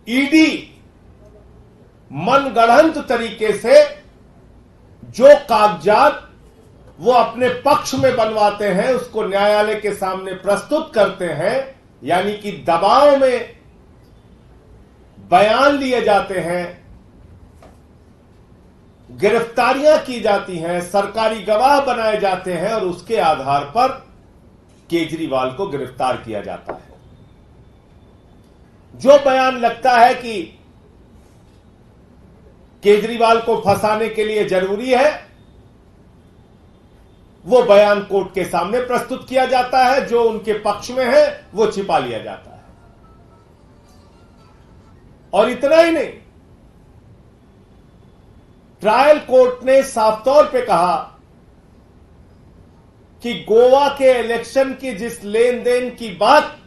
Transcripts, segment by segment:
ED मनगढ़ंत तरीके से जो कागजात वो अपने पक्ष में बनवाते हैं उसको न्यायालय के सामने प्रस्तुत करते हैं, यानी कि दबाव में बयान लिए जाते हैं, गिरफ्तारियां की जाती हैं, सरकारी गवाह बनाए जाते हैं और उसके आधार पर केजरीवाल को गिरफ्तार किया जाता है। जो बयान लगता है कि केजरीवाल को फंसाने के लिए जरूरी है, वो बयान कोर्ट के सामने प्रस्तुत किया जाता है, जो उनके पक्ष में है वो छिपा लिया जाता है। और इतना ही नहीं, ट्रायल कोर्ट ने साफ तौर पे कहा कि गोवा के इलेक्शन की जिस लेन देन की बात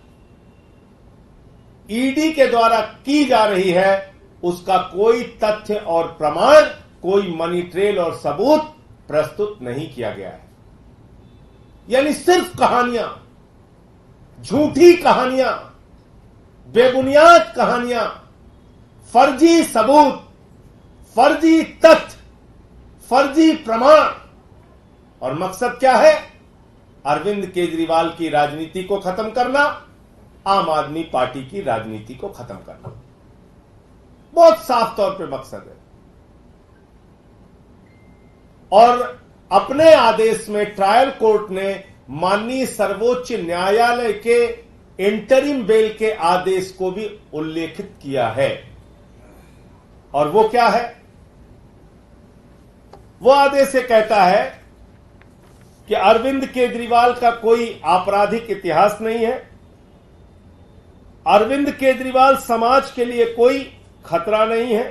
ईडी के द्वारा की जा रही है उसका कोई तथ्य और प्रमाण, कोई मनी ट्रेल और सबूत प्रस्तुत नहीं किया गया है। यानी सिर्फ कहानियां, झूठी कहानियां, बेबुनियाद कहानियां, फर्जी सबूत, फर्जी तथ्य, फर्जी प्रमाण। और मकसद क्या है? अरविंद केजरीवाल की राजनीति को खत्म करना, आम आदमी पार्टी की राजनीति को खत्म करना। बहुत साफ तौर पे मकसद है। और अपने आदेश में ट्रायल कोर्ट ने माननीय सर्वोच्च न्यायालय के इंटरिम बेल के आदेश को भी उल्लेखित किया है। और वो क्या है? वो आदेश ये कहता है कि अरविंद केजरीवाल का कोई आपराधिक इतिहास नहीं है, अरविंद केजरीवाल समाज के लिए कोई खतरा नहीं है,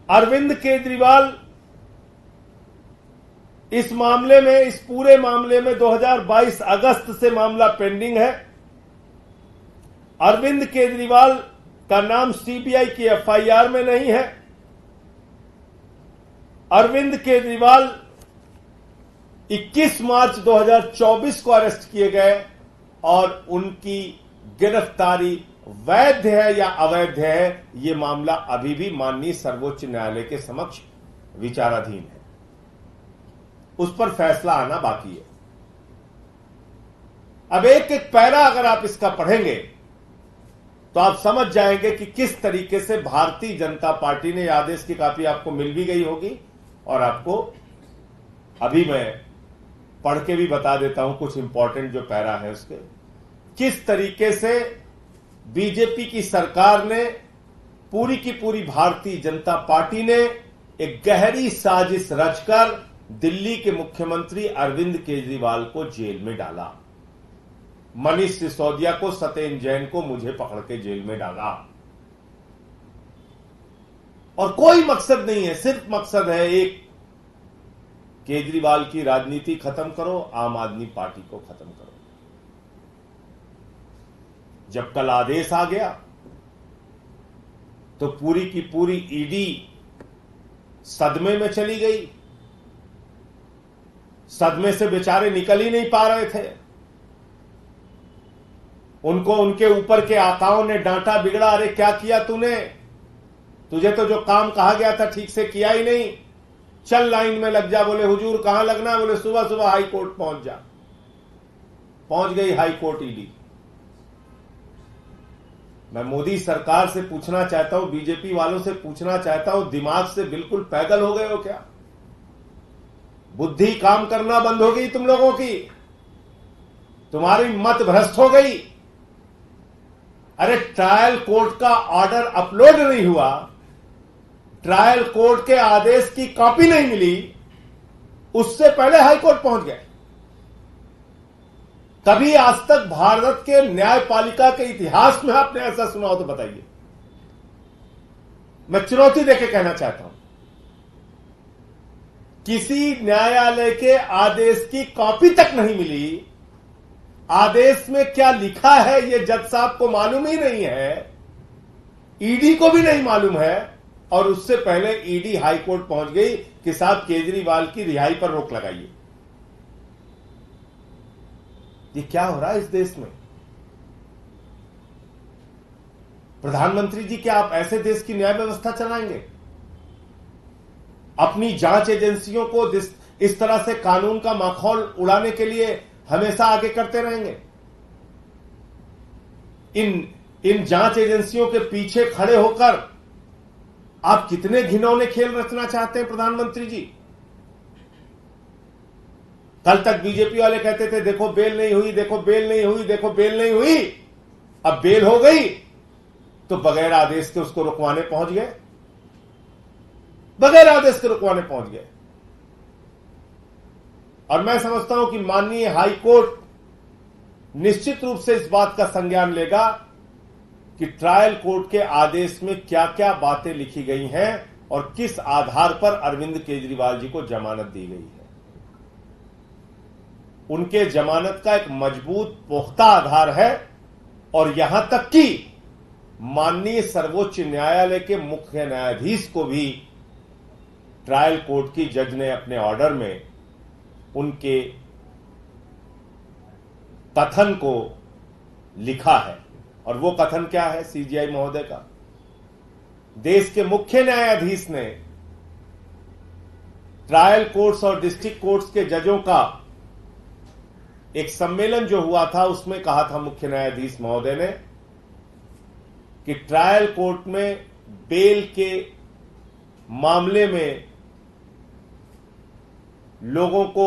अरविंद केजरीवाल इस मामले में, इस पूरे मामले में 2022 अगस्त से मामला पेंडिंग है, अरविंद केजरीवाल का नाम सीबीआई की एफआईआर में नहीं है, अरविंद केजरीवाल 21 मार्च 2024 को अरेस्ट किए गए और उनकी गिरफ्तारी वैध है या अवैध है, यह मामला अभी भी माननीय सर्वोच्च न्यायालय के समक्ष विचाराधीन है। उस पर फैसला आना बाकी है। अब एक एक पैरा अगर आप इसका पढ़ेंगे तो आप समझ जाएंगे कि किस तरीके से भारतीय जनता पार्टी ने आदेश की कॉपी आपको मिल भी गई होगी और आपको अभी मैं पढ़ के भी बता देता हूं कुछ इंपॉर्टेंट जो पैरा है उसके। किस तरीके से बीजेपी की सरकार ने, पूरी की पूरी भारतीय जनता पार्टी ने एक गहरी साजिश रचकर दिल्ली के मुख्यमंत्री अरविंद केजरीवाल को जेल में डाला, मनीष सिसोदिया को, सत्येंद्र जैन को, मुझे पकड़ के जेल में डाला। और कोई मकसद नहीं है, सिर्फ मकसद है एक, केजरीवाल की राजनीति खत्म करो, आम आदमी पार्टी को खत्म करो। जब कल आदेश आ गया तो पूरी की पूरी ईडी सदमे में चली गई। सदमे से बेचारे निकल ही नहीं पा रहे थे। उनको उनके ऊपर के आकाओं ने डांटा, बिगड़ा, अरे क्या किया तूने, तुझे तो जो काम कहा गया था ठीक से किया ही नहीं, चल लाइन में लग जा। बोले हुजूर कहां लगना? बोले सुबह सुबह हाई कोर्ट पहुंच जा। पहुंच गई हाई कोर्ट ईडी। मैं मोदी सरकार से पूछना चाहता हूं, बीजेपी वालों से पूछना चाहता हूं, दिमाग से बिल्कुल पैदल हो गए हो क्या? बुद्धि काम करना बंद हो गई तुम लोगों की? तुम्हारी मत भ्रष्ट हो गई? अरे ट्रायल कोर्ट का ऑर्डर अपलोड नहीं हुआ, ट्रायल कोर्ट के आदेश की कॉपी नहीं मिली, उससे पहले हाईकोर्ट पहुंच गए। कभी आज तक भारत के न्यायपालिका के इतिहास में आपने ऐसा सुना हो तो बताइए। मैं चुनौती देके कहना चाहता हूं, किसी न्यायालय के आदेश की कॉपी तक नहीं मिली, आदेश में क्या लिखा है यह जज साहब को मालूम ही नहीं है, ईडी को भी नहीं मालूम है, और उससे पहले ईडी हाई कोर्ट पहुंच गई कि साहब केजरीवाल की रिहाई पर रोक लगाइए। ये क्या हो रहा है इस देश में? प्रधानमंत्री जी, क्या आप ऐसे देश की न्याय व्यवस्था चलाएंगे? अपनी जांच एजेंसियों को इस तरह से कानून का माखौल उड़ाने के लिए हमेशा आगे करते रहेंगे? इन जांच एजेंसियों के पीछे खड़े होकर आप कितने घिनौने खेल रचना चाहते हैं प्रधानमंत्री जी? कल तक बीजेपी वाले कहते थे देखो बेल नहीं हुई, देखो बेल नहीं हुई, देखो बेल नहीं हुई। अब बेल हो गई तो बगैर आदेश के उसको रुकवाने पहुंच गए, बगैर आदेश के रुकवाने पहुंच गए। और मैं समझता हूं कि माननीय हाई कोर्ट निश्चित रूप से इस बात का संज्ञान लेगा कि ट्रायल कोर्ट के आदेश में क्या क्या बातें लिखी गई हैं और किस आधार पर अरविंद केजरीवाल जी को जमानत दी गई है। उनके जमानत का एक मजबूत पुख्ता आधार है और यहां तक कि माननीय सर्वोच्च न्यायालय के मुख्य न्यायाधीश को भी ट्रायल कोर्ट की जज ने अपने ऑर्डर में उनके कथन को लिखा है। और वो कथन क्या है सीजीआई महोदय का? देश के मुख्य न्यायाधीश ने ट्रायल कोर्ट्स और डिस्ट्रिक्ट कोर्ट्स के जजों का एक सम्मेलन जो हुआ था उसमें कहा था मुख्य न्यायाधीश महोदय ने कि ट्रायल कोर्ट में बेल के मामले में लोगों को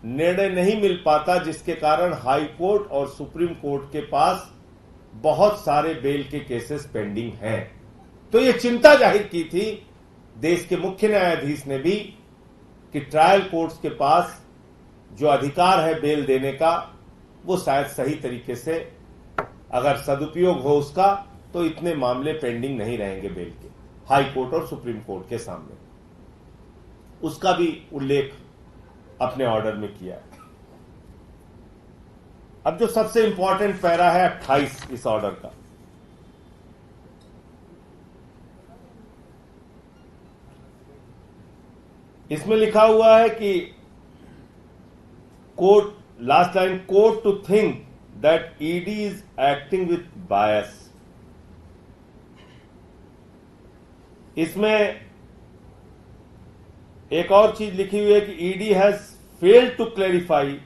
निर्णय नहीं मिल पाता, जिसके कारण हाई कोर्ट और सुप्रीम कोर्ट के पास बहुत सारे बेल के केसेस पेंडिंग हैं। तो यह चिंता जाहिर की थी देश के मुख्य न्यायाधीश ने भी कि ट्रायल कोर्ट्स के पास जो अधिकार है बेल देने का वो शायद सही तरीके से अगर सदुपयोग हो उसका तो इतने मामले पेंडिंग नहीं रहेंगे बेल के हाई कोर्ट और सुप्रीम कोर्ट के सामने। उसका भी उल्लेख अपने ऑर्डर में किया है। अब जो सबसे इंपॉर्टेंट पैरा है 28 इस ऑर्डर का, इसमें लिखा हुआ है कि court, last line, court to think that ED is acting with bias. इसमें एक और चीज लिखी हुई है कि ED has failed to clarify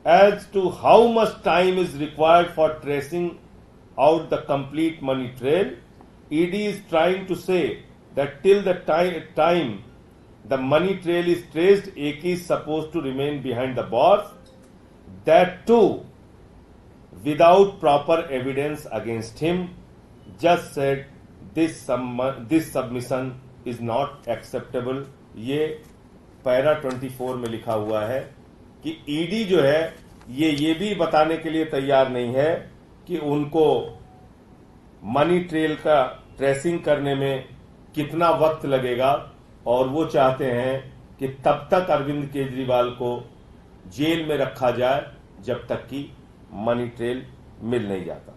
as to how much time is required for tracing out the complete money trail. ED is trying to say that till the time the money trail is traced, AK is supposed to remain behind the bars. That too, without proper evidence against him. Just said this submission is not acceptable. ये para 24 में लिखा हुआ है कि ED जो है ये भी बताने के लिए तैयार नहीं है कि उनको मनी ट्रेल का ट्रेसिंग करने में कितना वक्त लगेगा, और वो चाहते हैं कि तब तक अरविंद केजरीवाल को जेल में रखा जाए जब तक कि मनी ट्रेल मिल नहीं जाता।